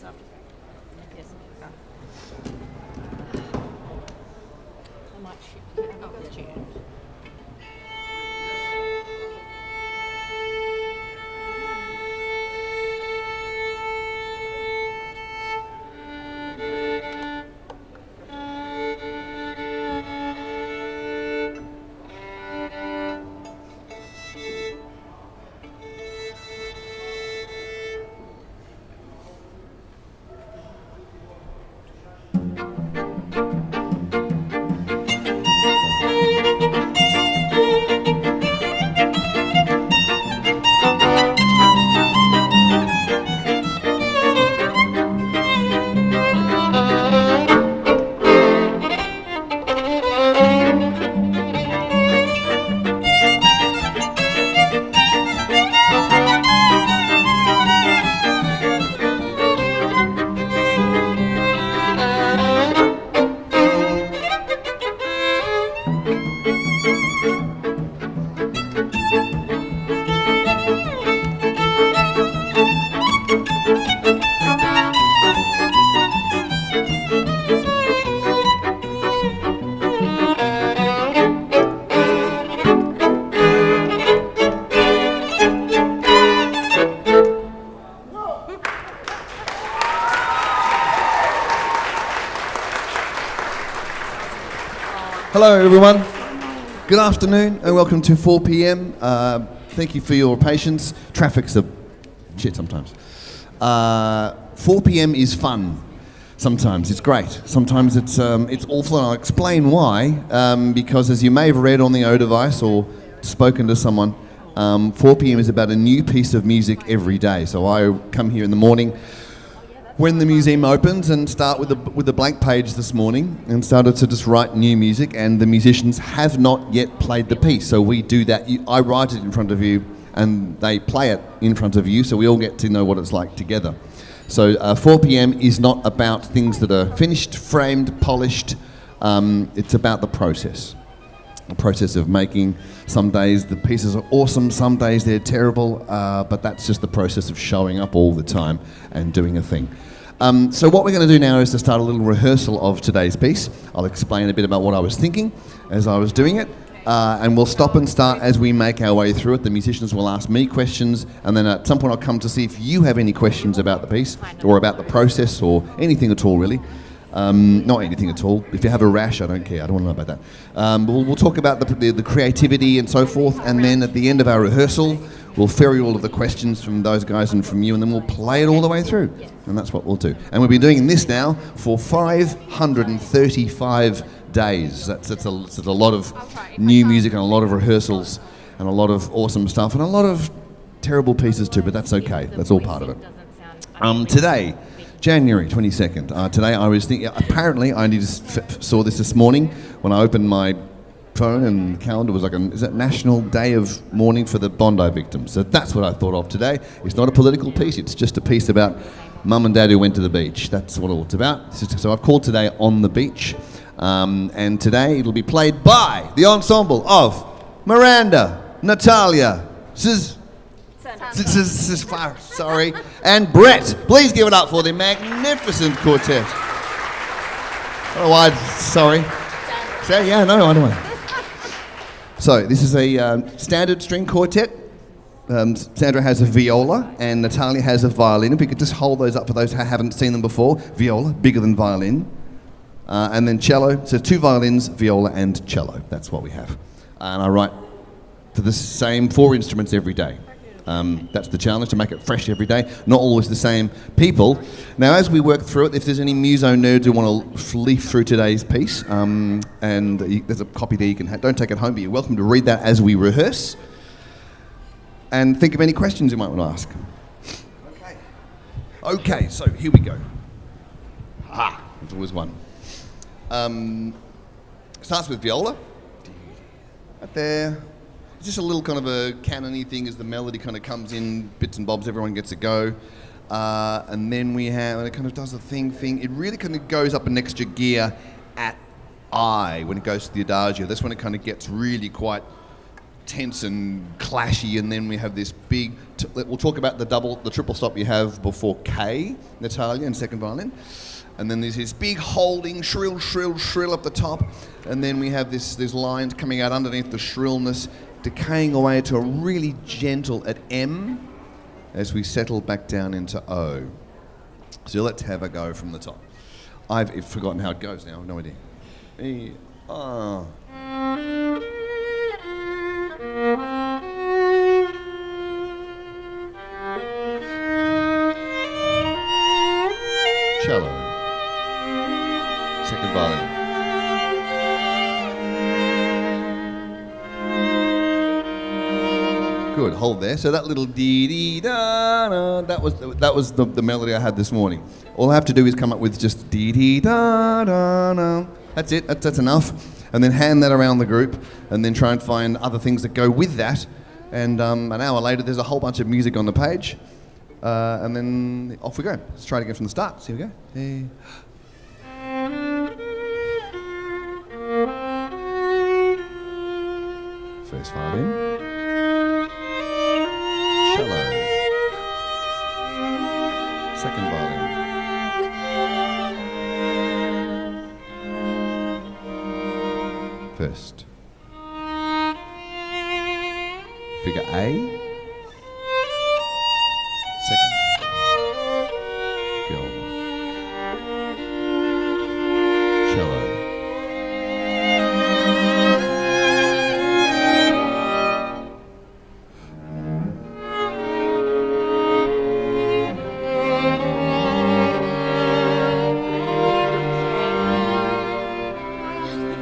Yes. I might shoot. Hello everyone, good afternoon and welcome to 4 p.m. Thank you for your patience. Traffic's a shit sometimes. 4 p.m. is fun. Sometimes it's great. Sometimes it's awful, and I'll explain why. Because as you may have read on the O device or spoken to someone, 4 p.m. is about a new piece of music every day. So I come here in the morning when the museum opens and start with a blank page this morning and started to just write new music, and the musicians have not yet played the piece. So we do that. I write it in front of you and they play it in front of you, so we all get to know what it's like together. So 4 p.m. is not about things that are finished, framed, polished. It's about the process of making. Some days the pieces are awesome, some days they're terrible, but that's just the process of showing up all the time and doing a thing. So what we're going to do now is to start a little rehearsal of today's piece. I'll explain a bit about what I was thinking as I was doing it, and we'll stop and start as we make our way through it. The musicians will ask me questions, and then at some point I'll come to see if you have any questions about the piece or about the process or anything at all, really. Not anything at all. If you have a rash, I don't care. I don't want to know about that. But we'll talk about the creativity and so forth, and then at the end of our rehearsal, we'll ferry all of the questions from those guys and from you, and then we'll play it all the way through. And that's what we'll do. And we've been doing this now for 535 days. That's a lot of new music and a lot of rehearsals and a lot of awesome stuff and a lot of terrible pieces too, but that's okay. That's all part of it. Today, January 22nd. Today I was thinking, apparently I only just saw this morning when I opened my phone and the calendar was like, is it National Day of Mourning for the Bondi Victims? So that's what I thought of today. It's not a political piece, it's just a piece about mum and dad who went to the beach. That's what it's about. So I've called today On the Beach, and today it'll be played by the ensemble of Miranda, Natalia, sorry, and Brett. Please give it up for the magnificent quartet. Oh, sorry. Yeah, no, I don't want. So this is a standard string quartet. Sandra has a viola and Natalia has a violin. If we could just hold those up for those who haven't seen them before. Viola, bigger than violin. And then cello. So 2 violins, viola and cello. That's what we have. And I write for the same 4 instruments every day. That's the challenge, to make it fresh every day. Not always the same people. Now, as we work through it, if there's any muso nerds who want to leaf through today's piece, and there's a copy there you can have. Don't take it home, but you're welcome to read that as we rehearse. And think of any questions you might want to ask. Okay, so here we go. There's always one. Starts with viola. Right there. It's just a little kind of a canon-y thing as the melody kind of comes in, bits and bobs, everyone gets a go. And then we have, and it kind of does the thing. It really kind of goes up an extra gear at I when it goes to the adagio. That's when it kind of gets really quite tense and clashy, and then we have this big. We'll talk about the triple stop you have before K, Natalia, and second violin, and then there's this big holding, shrill, shrill, shrill up the top, and then we have this lines coming out underneath the shrillness, decaying away to a really gentle at M, as we settle back down into O. So let's have a go from the top. I've forgotten how it goes now. I have no idea. E, ah. Cello. Second violin. Good, hold there. So that little dee dee da da, that was the melody I had this morning. All I have to do is come up with just dee dee da da da. That's it. That's enough. And then hand that around the group, and then try and find other things that go with that. And an hour later, there's a whole bunch of music on the page. And then off we go. Let's try it again from the start. So here we go. First violin. Cello. Second violin. First. Figure A. Second. Viol. Cello.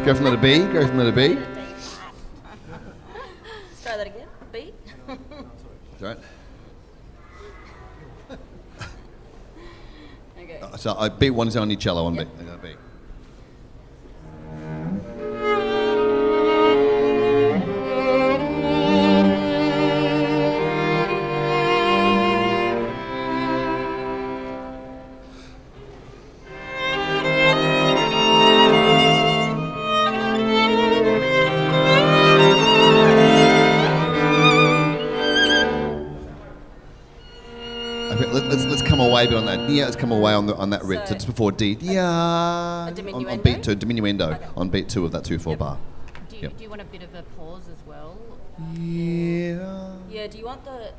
Go from letter B, go from letter B. Let's try that again. B. That's right. Okay. So B1 is only cello on B. B. Let's come away on that. Yeah, let's come away on that rit. So it's before D. Yeah. A diminuendo? On beat 2, diminuendo. Okay. On beat 2 of that 2/4 bar. Do you want a bit of a pause as well? Yeah. Yeah. Do you want the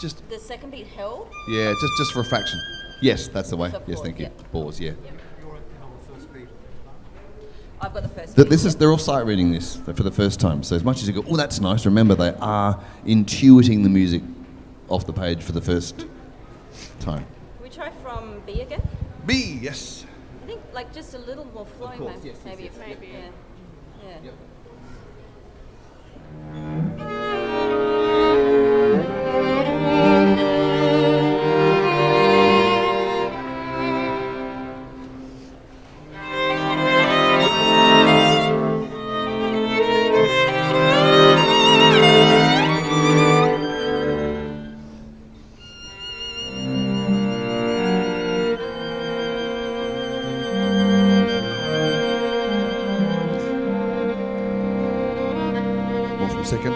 Just the second beat held? yeah, just for a fraction. Yes, that's the way. For Yes, pause, thank you. yeah. Pause. Yeah. I've got the first beat. They're all sight reading this for the first time. So as much as you go, oh, that's nice. Remember, they are intuiting the music off the page for the first time. Can we try from B again? B. Yes. I think like just a little more flowing. course, maybe. yes, Maybe. yes, Maybe. Yeah. Yeah. Yep. More from second.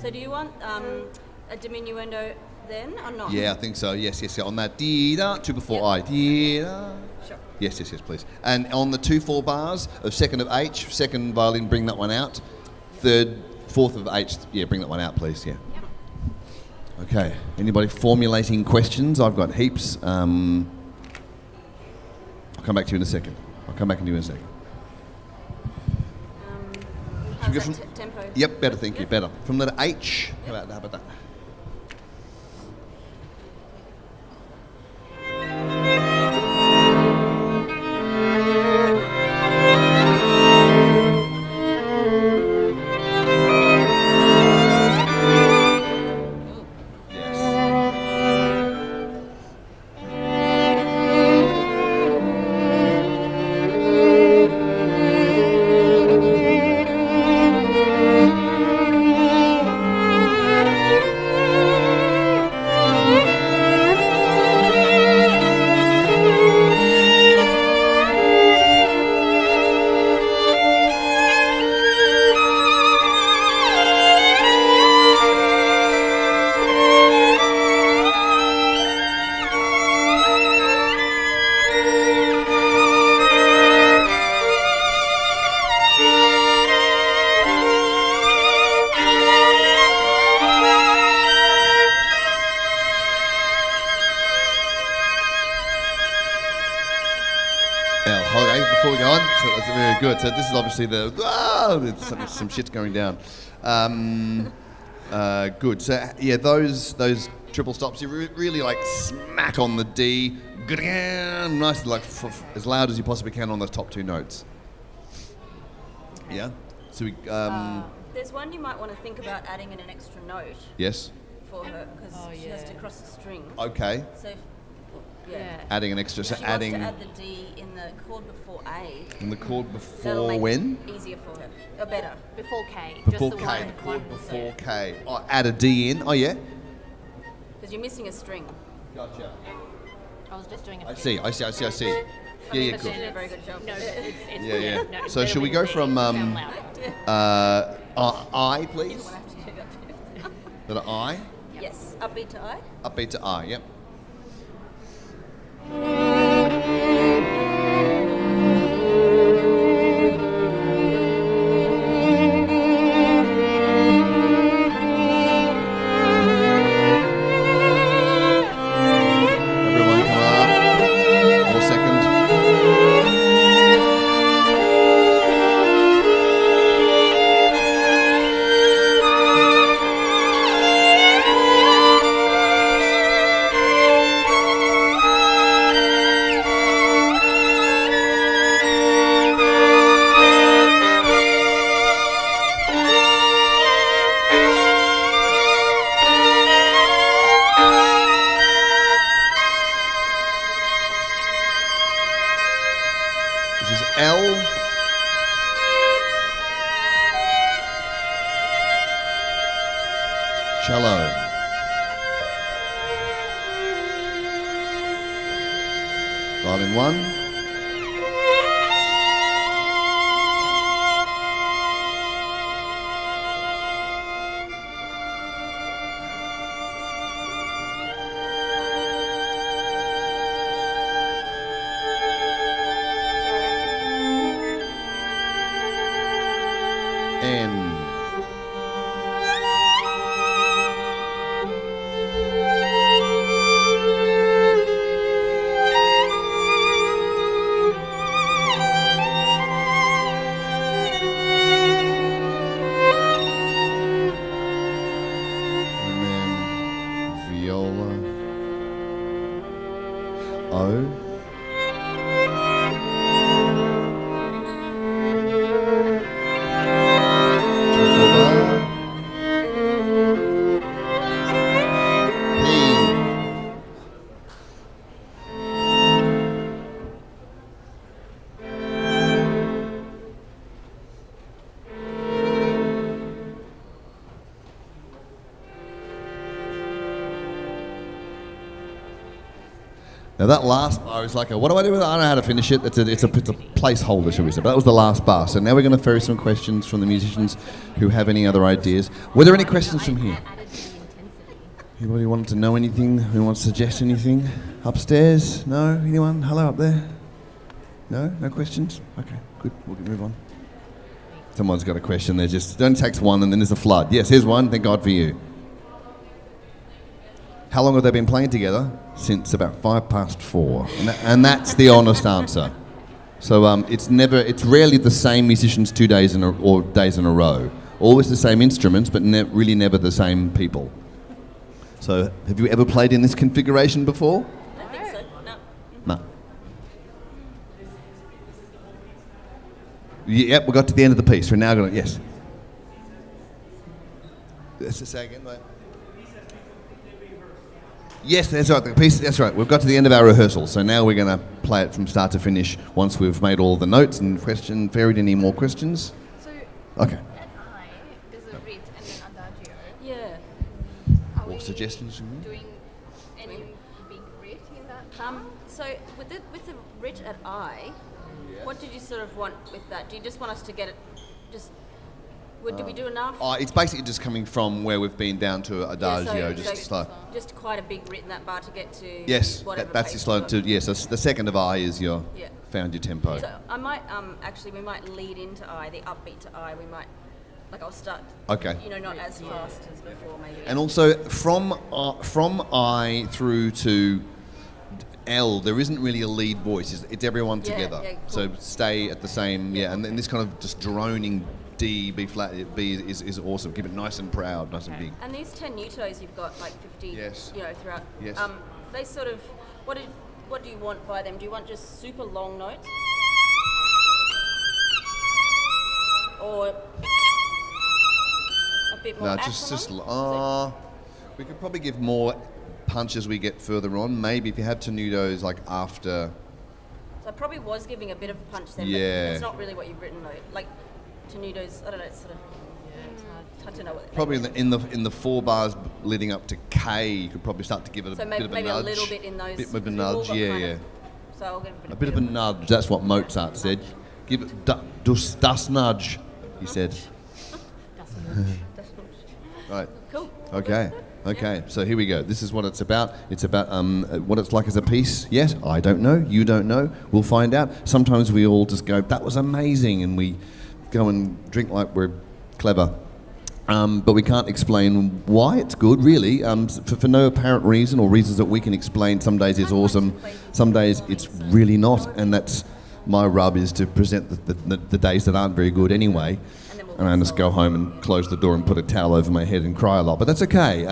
So do you want a diminuendo then or not? Yeah, I think so. Yes, yes, yeah. On that dee da, 2 before I. Dee da. Sure. Yes, yes, yes, please. And on the 2/4 bars of second of H, second violin, bring that one out. Third 4th of H. Yeah, bring that one out, please. Yeah. Okay. Anybody formulating questions? I've got heaps. I'll come back to you in a second. Should we go from tempo? Yep, better. Thank you. Better. From the H. How about that? Before we go on, so that's very good. So this is obviously there's some shit's going down. Good. So yeah, those triple stops, you really like smack on the D, nice, like as loud as you possibly can on those top 2 notes. Yeah. So we. There's one you might want to think about adding in an extra note. Yes. For her, because she has to cross the string. Okay. So. Yeah. Adding an extra, so she adding. Wants to add the D in the chord before A. In the chord before That'll make when? It easier for her, or better. Before K. Before just K. The The chord one, before K. Oh, add a D in. Oh yeah. Because you're missing a string. Gotcha. I was just doing a. I see. Yeah, She good. did a very good job. No, it's Yeah. No, So should we go from I, please? Letter I. Yes, upbeat to I. Upbeat to I. Yep. Everyone come up. 1 second. This is L. Cello. Violin 1. N. And then viola. O. Now that last bar is like what do I do with it? I don't know how to finish it. It's a placeholder, shall we say. But that was the last bar. So now we're going to throw some questions from the musicians who have any other ideas. Were there any questions from here? Anybody wanted to know anything? Who wants to suggest anything? Upstairs? No? Anyone? Hello up there? No? No questions? Okay, good. We'll move on. Someone's got a question. There just only takes one, and then there's a flood. Yes, here's one. Thank God for you. How long have they been playing together? Since about 4:05, and that's the honest answer. So it's rarely the same musicians 2 days or days in a row. Always the same instruments, but really never the same people. So have you ever played in this configuration before? I think so. No. No. Yep, we got to the end of the piece. We're now going to, yes. Let's just say again, mate. Yes, that's right. The piece. That's right. We've got to the end of our rehearsal, so now we're going to play it from start to finish. Once we've made all the notes and ferried any more questions. So Okay. at I, there's a rit and an adagio. Yeah. Are More we suggestions? doing any big rit in that? So with the writ at I, what did you sort of want with that? Do you just want us to get it? Did we do enough? It's basically just coming from where we've been down to adagio, just slow. Just quite a big writ in that bar to get to. Yes, whatever that's the pace slow. you want. Yes, the second of I is your Yeah. found your tempo. So I might we might lead into I, the upbeat to I. We might I'll start. Okay. Not as fast as before maybe. And also from I through to L, there isn't really a lead voice. It's everyone together. Yeah, cool. So stay at the same. Yeah, and then this kind of just droning D, B flat, B is awesome. Keep it nice and proud, nice and big. And these 10 Newtos you've got like 50. Yes. Throughout. Yes. They sort of what do you want by them? Do you want just super long notes? Or a bit more No, assonant? we could probably give more punch as we get further on. Maybe if you had tenutos like after. So I probably was giving a bit of punch then, Yeah. but it's not really what you've written though. Like tenutos, I don't know, it's sort of it's hard to know what. Probably in the 4 bars leading up to K, you could probably start to give it a So bit of a maybe nudge. a little bit in those. Bit of a 'cause we've all nudge, got yeah, kind yeah. of- So I'll give A bit of a nudge. That's what Mozart said. Give it das nudge, he said. Right. Cool. Okay. Okay. So here we go. This is what it's about. It's about what it's like as a piece. Yes, I don't know. You don't know. We'll find out. Sometimes we all just go, "That was amazing," and we go and drink like we're clever. But we can't explain why it's good, really, for no apparent reason or reasons that we can explain. Some days it's awesome, some days it's really not, and that's my rub, is to present the days that aren't very good anyway. And I just go home and close the door and put a towel over my head and cry a lot. But that's okay.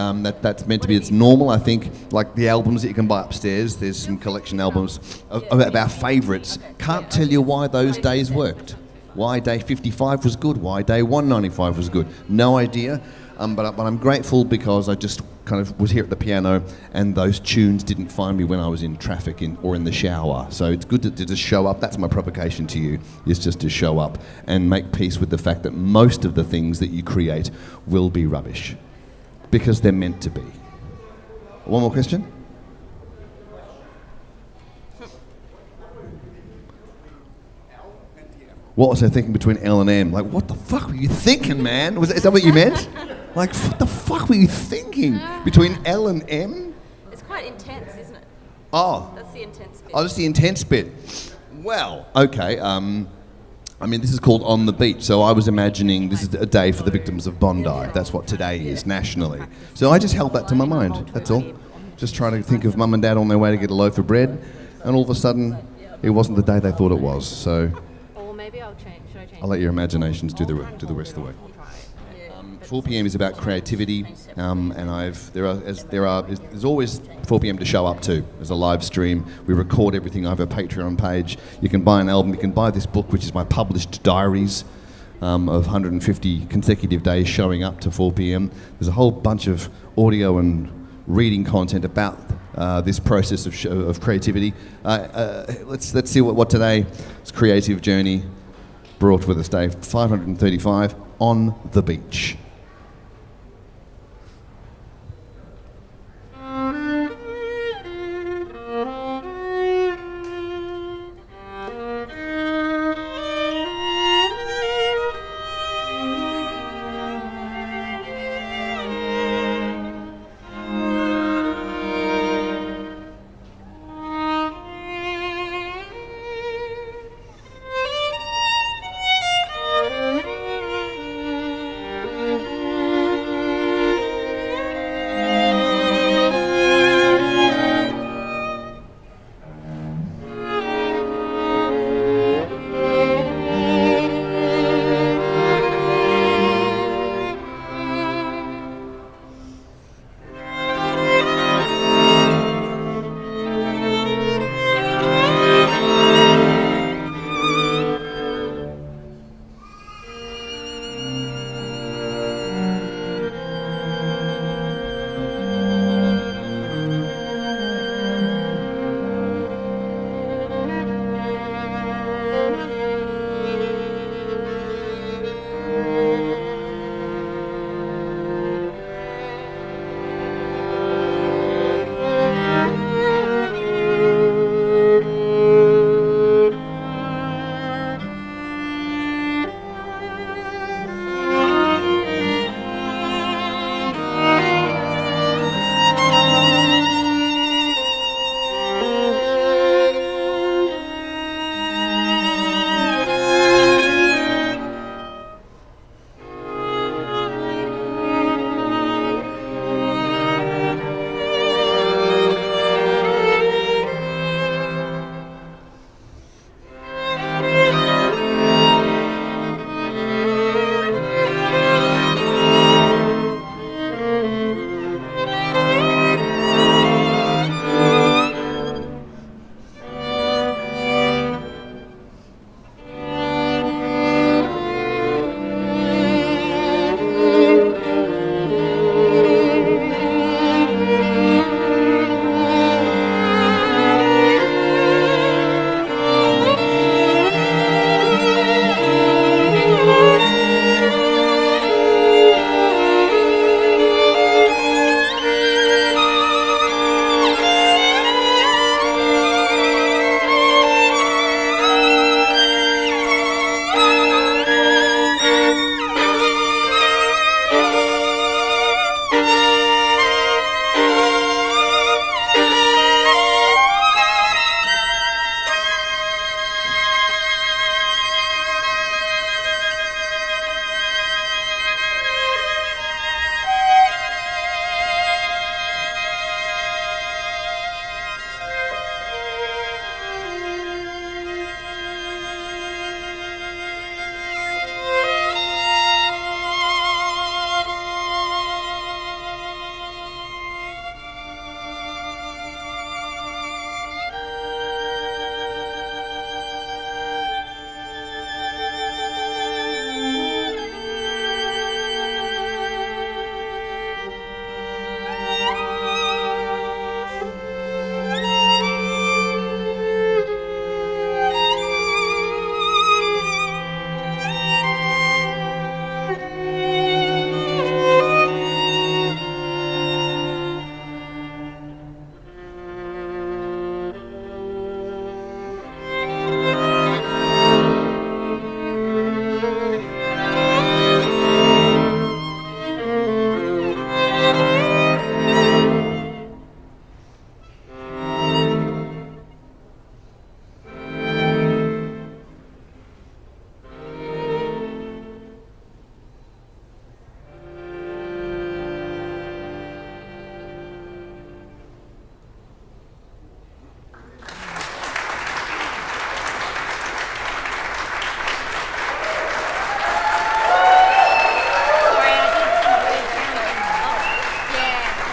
That's meant to be. It's normal, I think. Like the albums that you can buy upstairs, there's some collection albums of our favourites. Can't tell you why those days worked. Why day 55 was good, why day 195 was good. No idea, but I'm grateful because I just kind of was here at the piano and those tunes didn't find me when I was in traffic or in the shower. So it's good to just show up. That's my provocation to you, is just to show up and make peace with the fact that most of the things that you create will be rubbish because they're meant to be. One more question? What was I thinking between L and M? Like, what the fuck were you thinking, man? Is that what you meant? Like, what the fuck were you thinking between L and M? It's quite intense, isn't it? Oh. That's the intense bit. Oh, that's the intense bit. Well, okay. This is called On the Beach, so I was imagining this is a day for the victims of Bondi. That's what today is nationally. So I just held that to my mind, that's all. Just trying to think of mum and dad on their way to get a loaf of bread, and all of a sudden, it wasn't the day they thought it was. So Or maybe I'll change. Should I change? I'll let your imaginations do the rest of the way. 4 p.m. is about creativity, and there's always 4 p.m. to show up to. There's a live stream. We record everything. I have a Patreon page. You can buy an album. You can buy this book, which is my published diaries of 150 consecutive days showing up to 4 p.m. There's a whole bunch of audio and reading content about this process of creativity. Let's see what today's creative journey brought with us. Day 535 on the beach.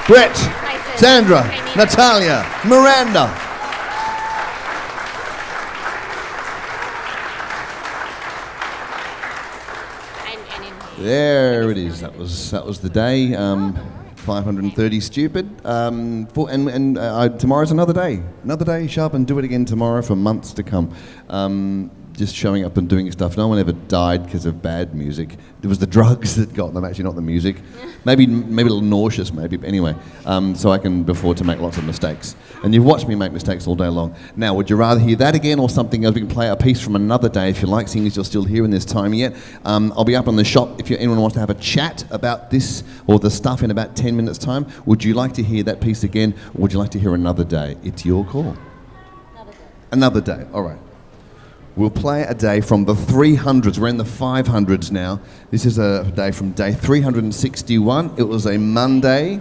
Brett, Tyson, Sandra, Amy. Natalia, Miranda. And in here. There it is. That was the day. 530 stupid. Tomorrow's another day. Another day. Show up and do it again tomorrow for months to come. Just showing up and doing stuff. No one ever died because of bad music. It was the drugs that got them, actually, not the music. Maybe a little nauseous, maybe. But anyway, so I can afford to make lots of mistakes. And you've watched me make mistakes all day long. Now, would you rather hear that again or something else? We can play a piece from another day if you like, seeing as you're still here in this time yet. I'll be up on the shop if anyone wants to have a chat about this or the stuff in about 10 minutes' time. Would you like to hear that piece again, or would you like to hear another day? It's your call. Another day. All right. We'll play a day from the 300s. We're in the 500s now. This is a day from day 361. It was a Monday.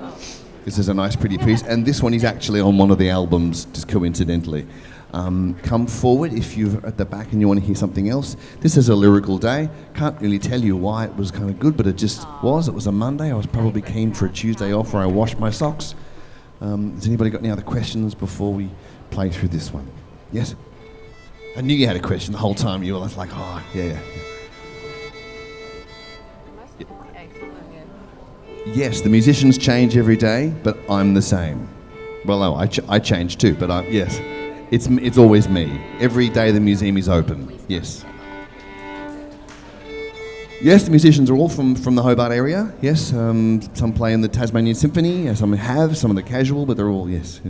This is a nice, pretty piece. And this one is actually on one of the albums, just coincidentally. Come forward if you're at the back and you want to hear something else. This is a lyrical day. Can't really tell you why it was kind of good, but it just was. It was a Monday. I was probably keen for a Tuesday off where I washed my socks. Has anybody got any other questions before we play through this one? Yes? I knew you had a question the whole time. You were like, oh, yeah. Yes, the musicians change every day, but I'm the same. Well, no, I change too, but yes, it's always me. Every day the museum is open. Yes. Yes, the musicians are all from the Hobart area. Yes, some play in the Tasmanian Symphony, some have, some of the casual, but they're all yes.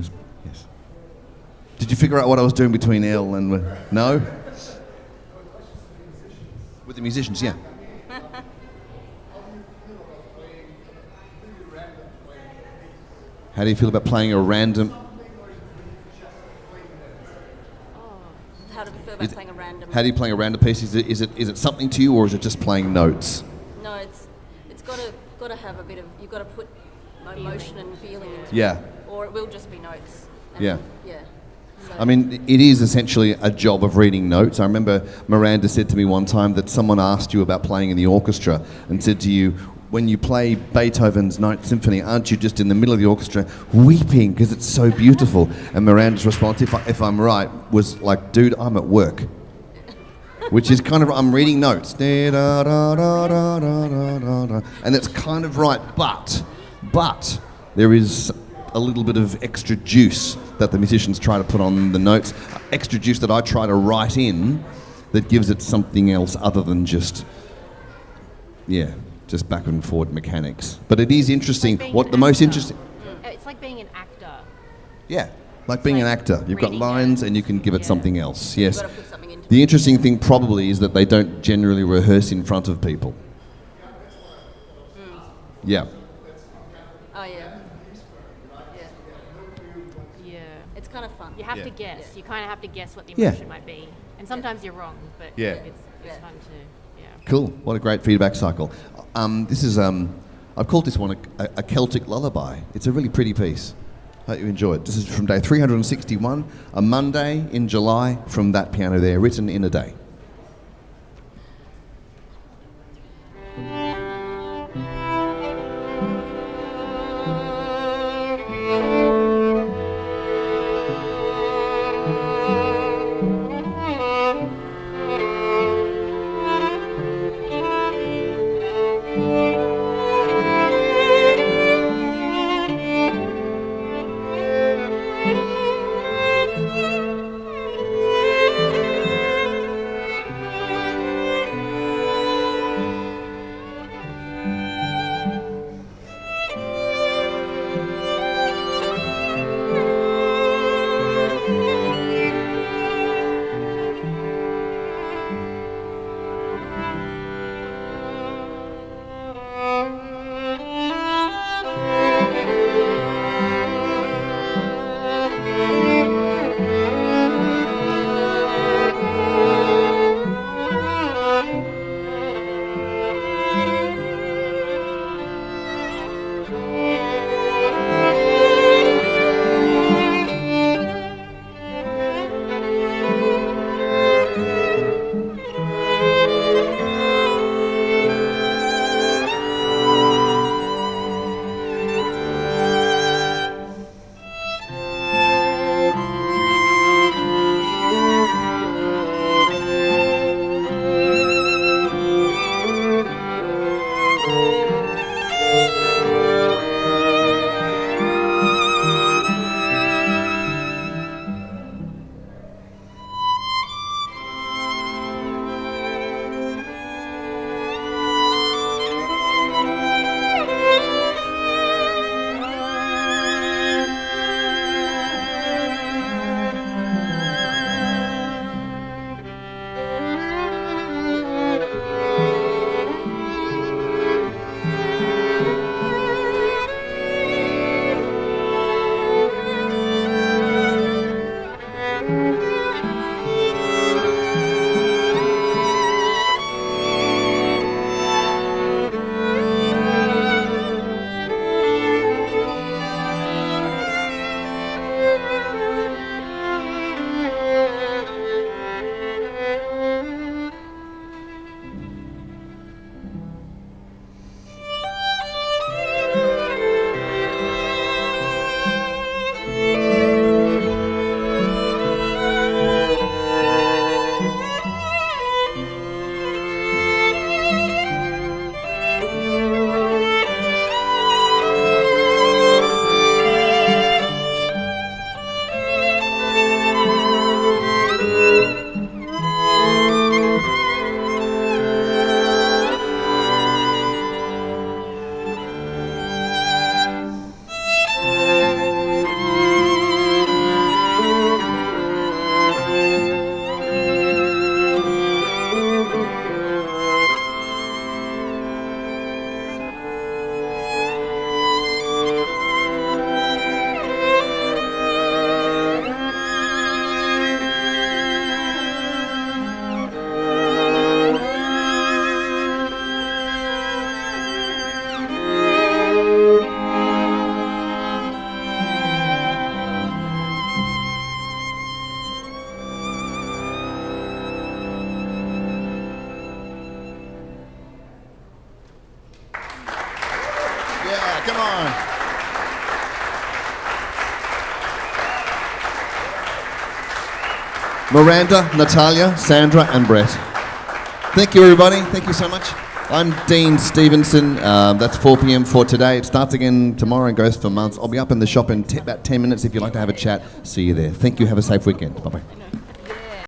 Did you figure out what I was doing between L and... No? With the musicians, yeah. How do you feel about playing a random... How do we feel about playing a random... How do you play a random piece? Is it something to you, or is it just playing notes? No, it's got to have a bit of... You've got to put emotion and feeling into it. Yeah. Or it will just be notes. Yeah. Yeah. So I mean, it is essentially a job of reading notes. I remember Miranda said to me one time that someone asked you about playing in the orchestra and said to you, when you play Beethoven's Ninth Symphony, aren't you just in the middle of the orchestra weeping because it's so beautiful? And Miranda's response, if I'm right, was like, dude, I'm at work. Which is kind of, I'm reading notes. And it's kind of right, but there is a little bit of extra juice that the musicians try to put on the notes, extra juice that I try to write in that gives it something else other than just back and forward mechanics. But it is interesting. What the most interesting... It's like being an actor. Yeah, like being an actor. You've got reading lines it. and you can give it something else. Yes. you've got to put something into The it. interesting thing probably is that they don't generally rehearse in front of people. Yeah. Oh, yeah. Yeah. It's kind of fun. You have Yeah. to guess. You kind of have to guess what the Yeah. emotion might be. And sometimes you're wrong, but Yeah. it's fun to, yeah. Cool. What a great feedback cycle. This is, I've called this one a Celtic lullaby. It's a really pretty piece. Hope you enjoy it. This is from day 361, a Monday in July, from that piano there, written in a day. Yeah, come on. Miranda, Natalia, Sandra, and Brett. Thank you, everybody. Thank you so much. I'm Dean Stevenson. That's 4 p.m. for today. It starts again tomorrow and goes for months. I'll be up in the shop in about 10 minutes if you'd like to have a chat. See you there. Thank you. Have a safe weekend. Bye-bye.